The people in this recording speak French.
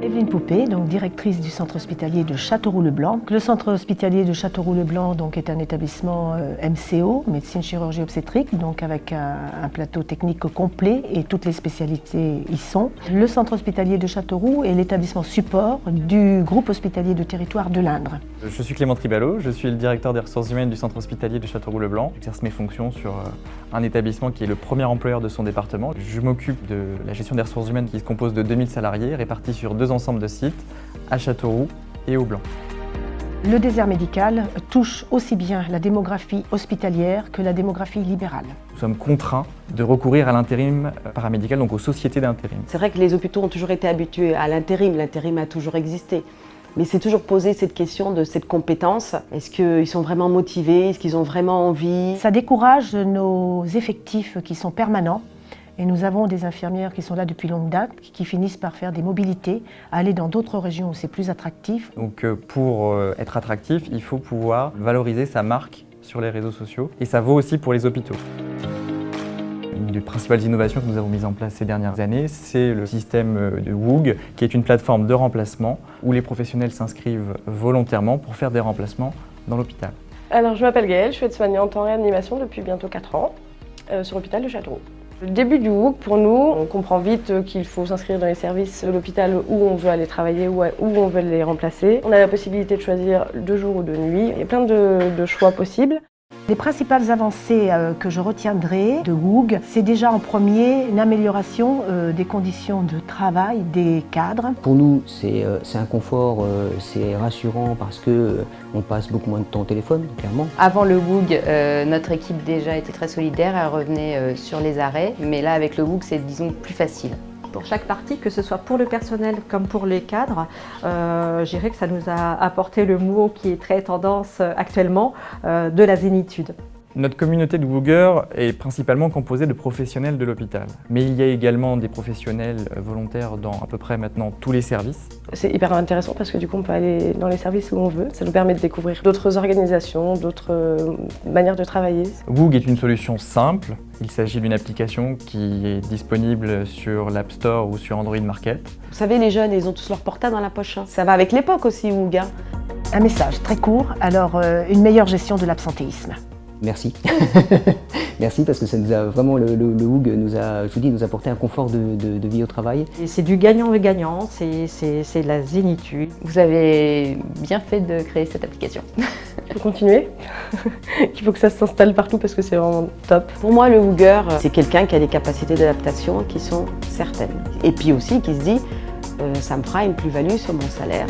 Evelyne Poupée, donc directrice du centre hospitalier de Châteauroux-le-Blanc. Le centre hospitalier de Châteauroux-le-Blanc est un établissement MCO, médecine chirurgie obstétrique, donc avec un plateau technique complet et toutes les spécialités y sont. Le centre hospitalier de Châteauroux est l'établissement support du groupe hospitalier de territoire de l'Indre. Je suis Clément Tribalo, je suis le directeur des ressources humaines du centre hospitalier de Châteauroux-le-Blanc. J'exerce mes fonctions sur un établissement qui est le premier employeur de son département. Je m'occupe de la gestion des ressources humaines qui se compose de 2000 salariés répartis sur 2 ensembles de sites, à Châteauroux et au Blanc. Le désert médical touche aussi bien la démographie hospitalière que la démographie libérale. Nous sommes contraints de recourir à l'intérim paramédical, donc aux sociétés d'intérim. C'est vrai que les hôpitaux ont toujours été habitués à l'intérim a toujours existé. Mais c'est toujours posé cette question de cette compétence. Est-ce qu'ils sont vraiment motivés? Est-ce qu'ils ont vraiment envie? Ça décourage nos effectifs qui sont permanents. Et nous avons des infirmières qui sont là depuis longue date, qui finissent par faire des mobilités, aller dans d'autres régions où c'est plus attractif. Donc pour être attractif, il faut pouvoir valoriser sa marque sur les réseaux sociaux. Et ça vaut aussi pour les hôpitaux. Une des principales innovations que nous avons mises en place ces dernières années, c'est le système de WOOG, qui est une plateforme de remplacement où les professionnels s'inscrivent volontairement pour faire des remplacements dans l'hôpital. Alors je m'appelle Gaëlle, je suis aide-soignante en réanimation depuis bientôt 4 ans sur l'hôpital de Châteauroux. Le début du WOOG, pour nous, on comprend vite qu'il faut s'inscrire dans les services de l'hôpital où on veut aller travailler, où on veut les remplacer. On a la possibilité de choisir de jour ou de nuit. Il y a plein de choix possibles. Les principales avancées que je retiendrai de WOOG, c'est déjà en premier une amélioration des conditions de travail des cadres. Pour nous, c'est un confort, c'est rassurant parce qu'on passe beaucoup moins de temps au téléphone, clairement. Avant le WOOG, notre équipe déjà était très solidaire, elle revenait sur les arrêts, mais là avec le WOOG, c'est disons plus facile. Pour chaque partie, que ce soit pour le personnel comme pour les cadres, je dirais que ça nous a apporté le mot qui est très tendance actuellement, de la zénitude. Notre communauté de WOOGers est principalement composée de professionnels de l'hôpital. Mais il y a également des professionnels volontaires dans à peu près maintenant tous les services. C'est hyper intéressant parce que du coup on peut aller dans les services où on veut. Ça nous permet de découvrir d'autres organisations, d'autres manières de travailler. WOOG est une solution simple. Il s'agit d'une application qui est disponible sur l'App Store ou sur Android Market. Vous savez, les jeunes, ils ont tous leur portable dans la poche. Ça va avec l'époque aussi, WOOG. Un message très court, alors une meilleure gestion de l'absentéisme. Merci. Merci parce que ça nous a vraiment, le WOOG nous a, je vous dis, nous a apporté un confort de vie au travail. C'est du gagnant-gagnant, c'est la zénitude. Vous avez bien fait de créer cette application. Il faut continuer, il faut que ça s'installe partout parce que c'est vraiment top. Pour moi, le WOOGer, c'est quelqu'un qui a des capacités d'adaptation qui sont certaines. Et puis aussi qui se dit, ça me fera une plus-value sur mon salaire.